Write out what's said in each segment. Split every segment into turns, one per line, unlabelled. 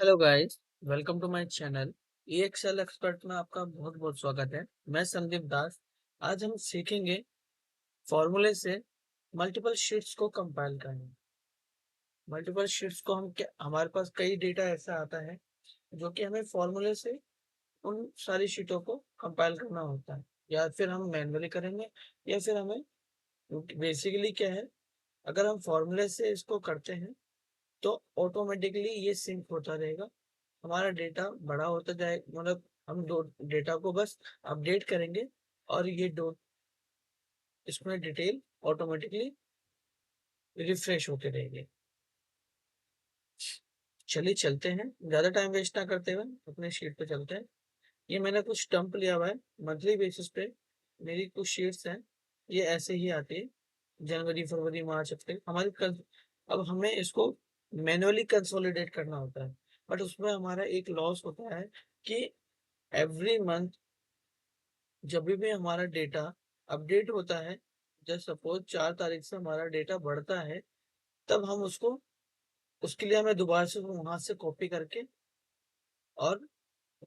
Hello guys, welcome to my channel EXL expert में आपका बहुत बहुत स्वागत है। मैं संदीप दास। आज हम सीखेंगे फॉर्मूले से मल्टीपल शीट्स को कंपाइल करना। मल्टीपल शीट्स को हमारे पास कई डेटा ऐसा आता है जो कि हमें फॉर्मूले से उन सारी शीटों को कंपाइल करना होता है, या फिर हम मैन्युअली करेंगे, या फिर हमें बेसिकली क्या है, अगर हम फॉर्मूले से इसको करते हैं तो ऑटोमेटिकली ये सिंक होता रहेगा, हमारा डेटा बड़ा होता जाएगा। मतलब हम दो डेटा को बस अपडेट करेंगे और ये दो इसमें डिटेल ऑटोमेटिकली रिफ्रेश होते रहेंगे। चलिए चलते हैं, ज्यादा टाइम वेस्ट ना करते हुए अपने शीट पे चलते हैं। ये मैंने कुछ डंप लिया हुआ है मंथली बेसिस पे। मेरी कुछ शीट्स हैं, ये ऐसे ही आती है, जनवरी फरवरी मार्च अप्रैल अब हमें इसको मैन्युअली कंसोलिडेट करना होता है, बट उसमें हमारा एक लॉस होता है कि एवरी मंथ जब भी हमारा डेटा अपडेट होता है, जैसे सपोज 4 तारीख से हमारा डेटा बढ़ता है, तब हम उसको उसके लिए हमें दोबारा से वहां से कॉपी करके और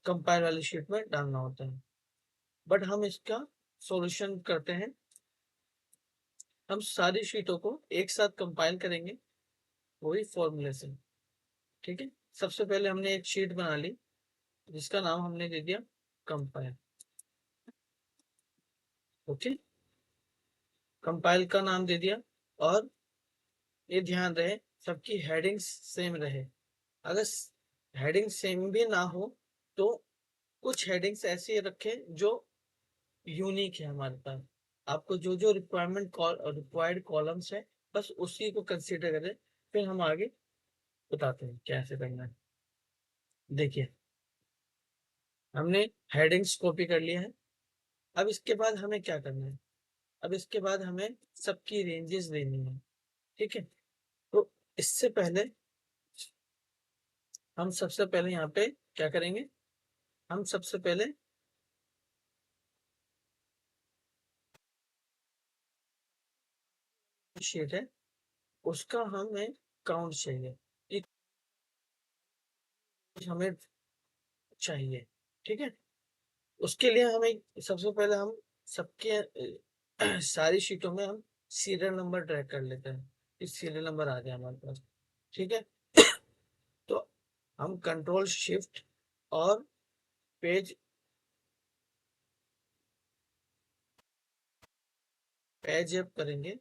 कंपाइल वाली शीट में डालना होता है। बट हम इसका सॉल्यूशन करते हैं, हम सारी शीटों को एक साथ कंपाइल करेंगे वही फॉर्मूले से। ठीक है, सबसे पहले हमने एक शीट बना ली जिसका नाम हमने दे दिया कंपाइल। ओके, कंपाइल का नाम दे दिया। और ये ध्यान रहे सबकी हेडिंग्स सेम रहे। अगर हेडिंग सेम भी ना हो तो कुछ हेडिंग्स ऐसी रखें जो यूनिक है हमारे पास। आपको जो जो रिक्वायर्ड कॉलम्स है बस उसी को कंसीडर करें, फिर हम आगे बताते हैं कैसे करना है। देखिए, हमने हेडिंग्स कॉपी कर लिया है। अब इसके बाद हमें क्या करना है, अब इसके बाद हमें सबकी रेंजेस देनी है। ठीक है, तो इससे पहले हम सबसे पहले यहाँ पे क्या करेंगे, हम सबसे पहले शीट है उसका हमें काउंट चाहिए कि हमें चाहिए। ठीक है, उसके लिए हमें सबसे पहले हम सबके सारी शीटों में हम सीरियल नंबर ट्रैक कर लेते हैं कि सीरियल नंबर आ जाए हमारे पास। ठीक है, तो हम कंट्रोल शिफ्ट और पेज पेज अप करेंगे।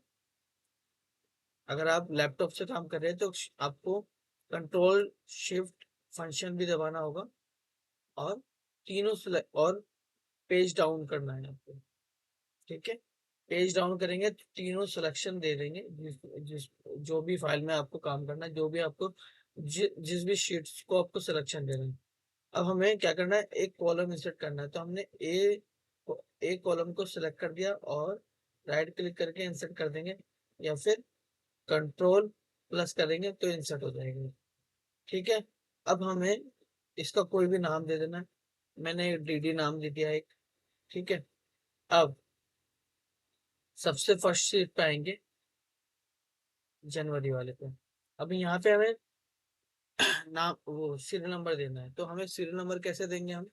अगर आप लैपटॉप से काम कर रहे हैं तो आपको कंट्रोल शिफ्ट फंक्शन भी दबाना होगा, और तीनों सेलेक्ट और पेज डाउन करना है आपको। ठीक है, पेज डाउन करेंगे तो तीनों सिलेक्शन दे देंगे, जिस जो भी फाइल में आपको काम करना है, जो भी आपको जिस भी शीट्स को आपको सिलेक्शन दे रहे हैं। अब हमें क्या करना है, एक कॉलम इंसर्ट करना है, तो हमने ए कॉलम को सिलेक्ट कर दिया और राइट क्लिक करके इंसर्ट कर देंगे, या फिर कंट्रोल प्लस करेंगे तो इंसर्ट हो जाएगा। ठीक है, अब हमें इसका कोई भी नाम दे देना है। मैंने DD नाम दे दिया एक। ठीक है, अब सबसे फर्स्ट शीट पे आएंगे, जनवरी वाले पे। अब यहाँ पे हमें नाम वो सीरियल नंबर देना है, तो हमें सीरियल नंबर कैसे देंगे, हम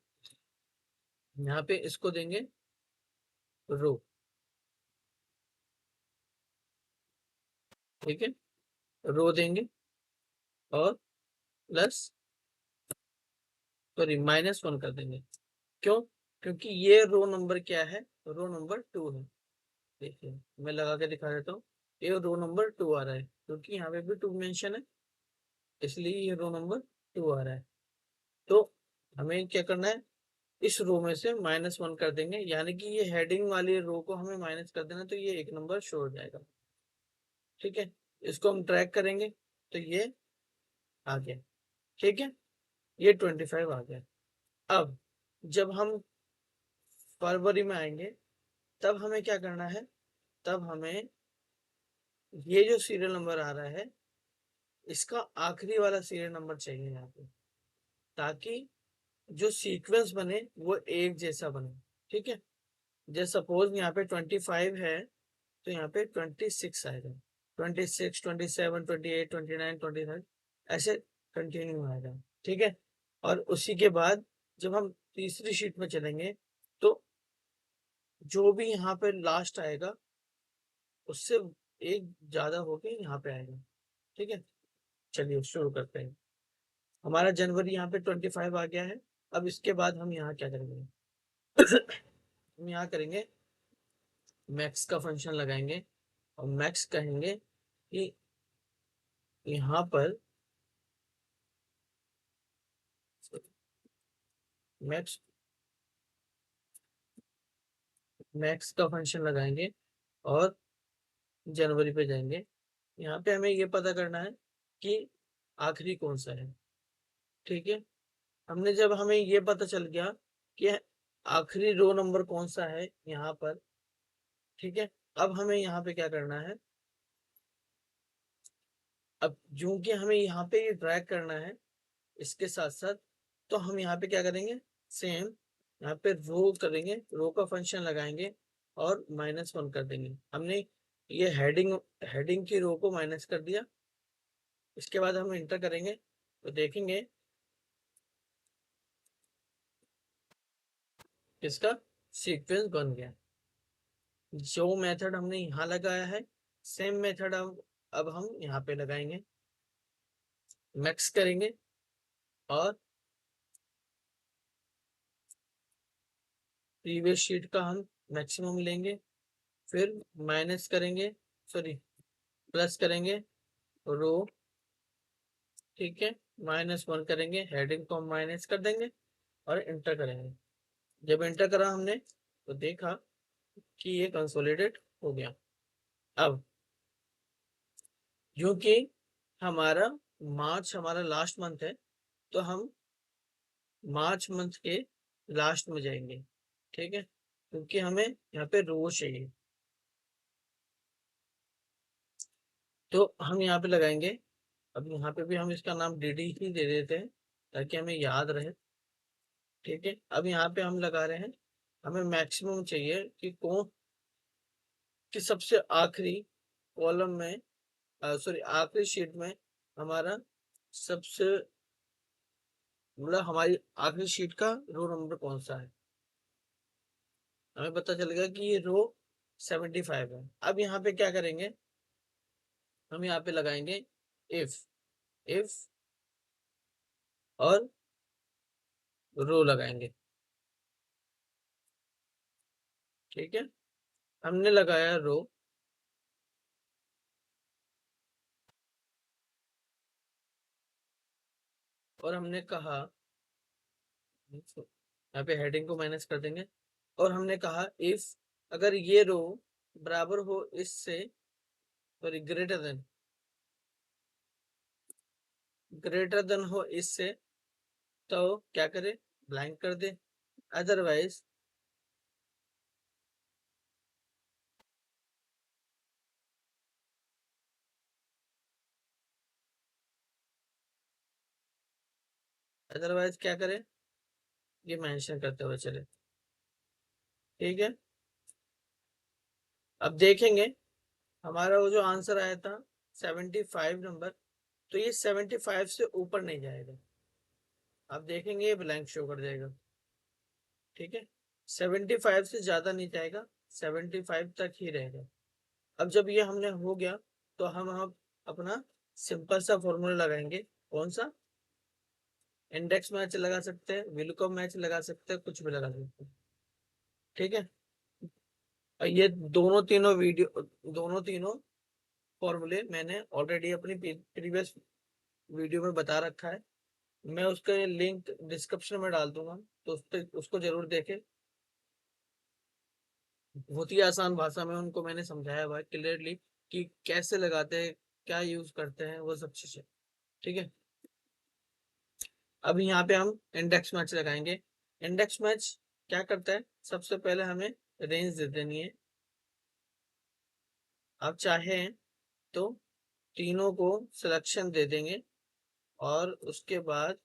यहाँ पे इसको देंगे रो। ठीक है, रो देंगे और प्लस सॉरी -1 कर देंगे। क्यों? क्योंकि ये रो नंबर क्या है, रो नंबर 2 है। देखिए, मैं लगा के दिखा देता हूँ, ये रो नंबर 2 आ रहा है क्योंकि यहाँ पे भी 2 मेंशन है, इसलिए ये रो नंबर 2 आ रहा है। तो हमें क्या करना है, इस रो में से -1 कर देंगे, यानी कि ये हेडिंग वाली रो को हमें माइनस कर देना, तो ये एक नंबर शो हो जाएगा। ठीक है, इसको हम ट्रैक करेंगे तो ये आ गया। ठीक है, ये 25 आ गया। अब जब हम फरवरी में आएंगे तब हमें क्या करना है, तब हमें ये जो सीरियल नंबर आ रहा है इसका आखिरी वाला सीरियल नंबर चाहिए यहाँ पे, ताकि जो सीक्वेंस बने वो एक जैसा बने। ठीक है, जैसे सपोज यहाँ पे 25 है तो यहाँ पे 26 आएगा, 26, 27, 28, 29, 29 ऐसे कंटिन्यू आएगा। ठीक है। और उसी के बाद जब हम तीसरी शीट में चलेंगे तो जो भी यहाँ पे लास्ट आएगा उससे एक ज्यादा होके यहाँ पे आएगा। ठीक है, चलिए शुरू करते हैं। हमारा जनवरी यहाँ पे 25 आ गया है। अब इसके बाद हम यहाँ क्या करेंगे हम यहाँ करेंगे मैक्स का फंक्शन लगाएंगे और मैक्स कहेंगे कि यहाँ पर मैक्स मैक्स का फंक्शन लगाएंगे और जनवरी पे जाएंगे। यहाँ पे हमें ये पता करना है कि आखिरी कौन सा है। ठीक है, हमने जब हमें ये पता चल गया कि आखिरी रो नंबर कौन सा है यहाँ पर, ठीक है, अब हमें यहाँ पे क्या करना है। अब जो कि हमें यहाँ पे ये ड्रैग करना है इसके साथ साथ, तो हम यहाँ पे क्या करेंगे, सेम यहाँ पे रो करेंगे, रो का फंक्शन लगाएंगे और -1 कर देंगे। हमने ये हेडिंग की रो को माइनस कर दिया। इसके बाद हम इंटर करेंगे तो देखेंगे इसका सीक्वेंस बन गया। जो मेथड हमने यहाँ लगाया है सेम मेथड अब हम यहाँ पे लगाएंगे, मैक्स करेंगे और प्रीवियस शीट का हम मैक्सिमम लेंगे, फिर माइनस करेंगे, सॉरी प्लस करेंगे रो, ठीक है, -1 करेंगे, हेडिंग को हम माइनस कर देंगे और इंटर करेंगे। जब इंटर करा हमने तो देखा कि ये कंसोलिडेट हो गया। अब क्योंकि हमारा मार्च हमारा लास्ट मंथ है तो हम मार्च मंथ के लास्ट में जाएंगे। ठीक है, क्योंकि हमें यहाँ पे रो चाहिए तो हम यहाँ पे लगाएंगे। अब यहाँ पे भी हम इसका नाम डीडी ही दे देते हैं ताकि हमें याद रहे। ठीक है, अब यहाँ पे हम लगा रहे हैं, हमें मैक्सिमम चाहिए कि कौन कि सबसे आखिरी कॉलम में, सॉरी आखिरी शीट में हमारा सबसे, मतलब हमारी आखिरी शीट का रो नंबर कौन सा है। हमें पता चल गया कि ये रो 75 है। अब यहाँ पे क्या करेंगे, हम यहाँ पे लगाएंगे इफ इफ और रो लगाएंगे। ठीक है, हमने लगाया रो और हमने कहा, यहाँ पे हेडिंग को माइनस कर देंगे और हमने कहा इफ अगर ये रो बराबर हो इससे, सॉरी ग्रेटर देन हो इससे, तो क्या करे, ब्लैंक कर दे। अदरवाइज अदरवाइज क्या करे, ये मेंशन करते हुए चले। ठीक है, अब देखेंगे हमारा वो जो आंसर आया था 75 नंबर, तो ये 75 से ऊपर नहीं जाएगा। आप देखेंगे ये ब्लैंक शो कर जाएगा। ठीक है, 75 से ज्यादा नहीं जाएगा, 75 तक ही रहेगा। अब जब ये हमने हो गया तो हम अपना सिंपल सा फॉर्मूला लगाएंगे। कौन सा, इंडेक्स मैच लगा सकते हैं, विलकॉम मैच लगा सकते हैं, कुछ भी लगा सकते हैं। ठीक है, और ये दोनों तीनों फॉर्मूले मैंने ऑलरेडी अपनी प्रीवियस वीडियो में बता रखा है। मैं उसका लिंक डिस्क्रिप्शन में डाल दूंगा तो उसको जरूर देखें। बहुत ही आसान भाषा में उनको मैंने समझाया हुआ है क्लियरली कि कैसे लगाते हैं, क्या यूज करते हैं, वो सब चीजें। ठीक है, अब यहाँ पे हम इंडेक्स मैच लगाएंगे। इंडेक्स मैच क्या करता है, सबसे पहले हमें रेंज दे देनी है। आप चाहें तो तीनों को सिलेक्शन दे देंगे और उसके बाद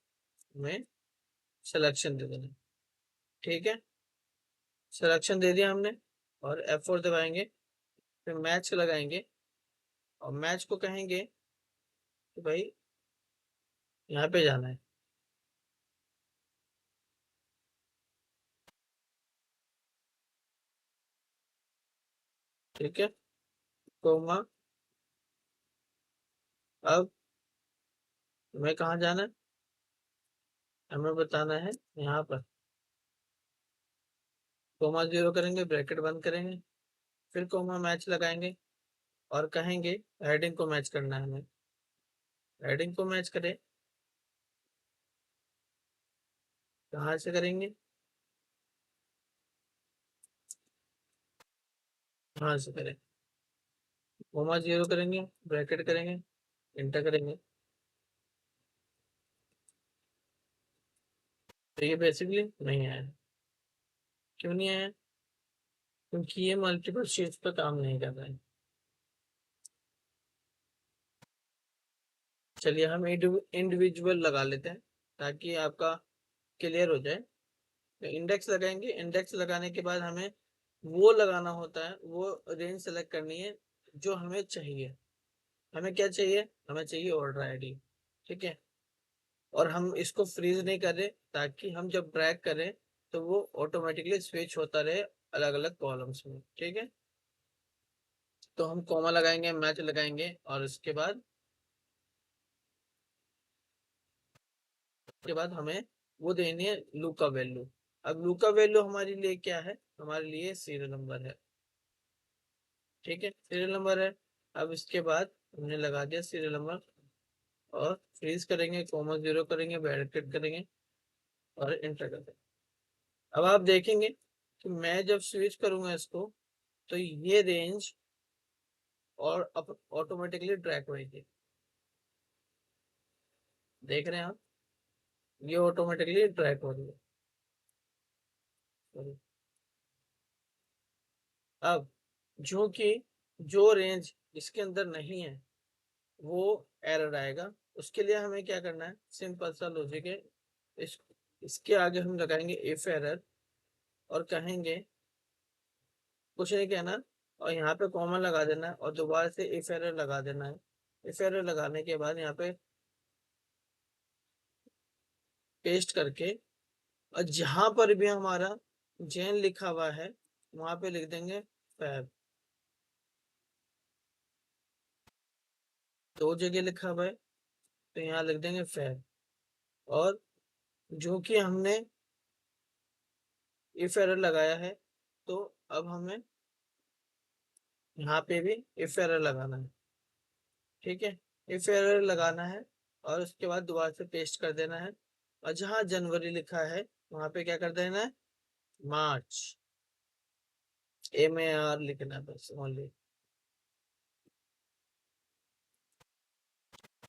में सिलेक्शन दे देना। ठीक है, सिलेक्शन दे दिया हमने और F4 दबाएंगे, फिर मैच लगाएंगे और मैच को कहेंगे कि भाई यहाँ पे जाना है। ठीक है, कोमा। अब हमें कहाँ जाना है, हमें बताना है यहाँ पर। कोमा 0 करेंगे, ब्रैकेट बंद करेंगे, फिर कोमा मैच लगाएंगे और कहेंगे हेडिंग को मैच करना है हमें। हेडिंग को मैच करें, कहाँ से करेंगे, कहाँ से करें, कोमा 0 करेंगे, ब्रैकेट करेंगे, इंटर करेंगे। तो ये बेसिकली नहीं आया। क्यों नहीं आया, क्योंकि ये मल्टीपल शीट्स पर काम नहीं कर रहा है। चलिए हम इंडिविजुअल लगा लेते हैं ताकि आपका क्लियर हो जाए। तो इंडेक्स लगाएंगे, इंडेक्स लगाने के बाद हमें वो लगाना होता है, वो रेंज सेलेक्ट करनी है जो हमें चाहिए। हमें क्या चाहिए, हमें चाहिए ऑर्डर आईडी। ठीक है, और हम इसको फ्रीज नहीं कर रहे ताकि हम जब ड्रैग करें तो वो ऑटोमेटिकली स्विच होता रहे अलग अलग कॉलम्स में। ठीक है, तो हम कॉमा लगाएंगे, मैच लगाएंगे और उसके बाद हमें वो देनी है लू का वैल्यू। अब लू का वैल्यू हमारे लिए क्या है, हमारे लिए सीरियल नंबर है। ठीक है, सीरियल नंबर है। अब इसके बाद हमने लगा दिया सीरियल नंबर और फ्रीज करेंगे, कॉमा 0 करेंगे, ब्रैकेट करेंगे और एंटर कर देंगे। अब आप देखेंगे कि मैं जब स्विच करूंगा इसको तो ये रेंज और ऑटोमेटिकली ट्रैक होगी। देख रहे हैं आप, ये ऑटोमेटिकली ट्रैक हो रही है। अब जो कि जो रेंज इसके अंदर नहीं है वो एरर आएगा। उसके लिए हमें क्या करना है, सिंपल सा लॉजिक है। इस इसके आगे हम लगाएंगे इफ एरर और कहेंगे, कुछ नहीं कहना, और यहाँ पे कॉमा लगा देना है और दोबारा से इफ एरर लगा देना है। इफ एरर लगाने के बाद यहाँ पे पेस्ट करके और जहां पर भी हमारा जैन लिखा हुआ है वहां पे लिख देंगे फैब। दो जगह लिखा हुआ है तो यहाँ लिख देंगे फैब। और जो कि हमने इफ एरर लगाया है तो अब हमें यहाँ पे भी इफ एरर लगाना है। ठीक है, इफ एरर लगाना है और उसके बाद दोबारा से पेस्ट कर देना है और जहाँ जनवरी लिखा है वहां पे क्या कर देना है, मार्च। MAR लिखना है बस ओनली।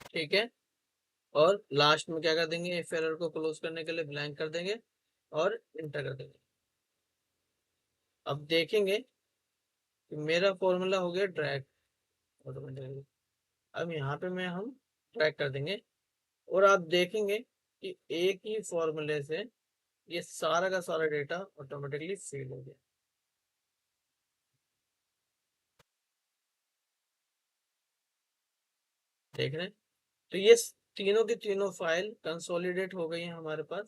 ठीक है, और लास्ट में क्या कर देंगे, इफ एरर को क्लोज करने के लिए ब्लैंक कर देंगे और इंटर कर देंगे। अब देखेंगे कि मेरा फॉर्मूला हो गया ड्रैग ऑटोमेटिकली। अब यहाँ पे मैं हम ट्रैक कर देंगे और आप देखेंगे कि एक ही फॉर्मूले से ये सारा का सारा डेटा ऑटोमेटिकली फीड हो गया। देख रहे हैं, तो ये तीनों की तीनों फाइल कंसोलिडेट हो गई है हमारे पास।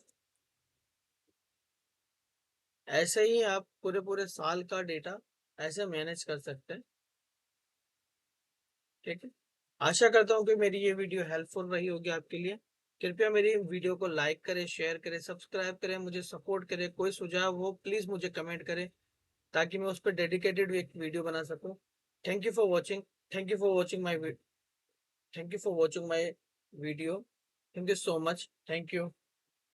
ऐसे ही आप पूरे पूरे साल का डेटा ऐसे मैनेज कर सकते हैं। ठीक है, आशा करता हूँ कि मेरी ये वीडियो हेल्पफुल रही होगी आपके लिए। कृपया मेरी वीडियो को लाइक करें, शेयर करें, सब्सक्राइब करें, मुझे सपोर्ट करें। कोई सुझाव हो प्लीज मुझे कमेंट करें ताकि मैं उस पर डेडिकेटेड एक वीडियो बना सकूं। Thank you for watching. Thank you for watching my thank you for watching my video. Thank you so much. Thank you.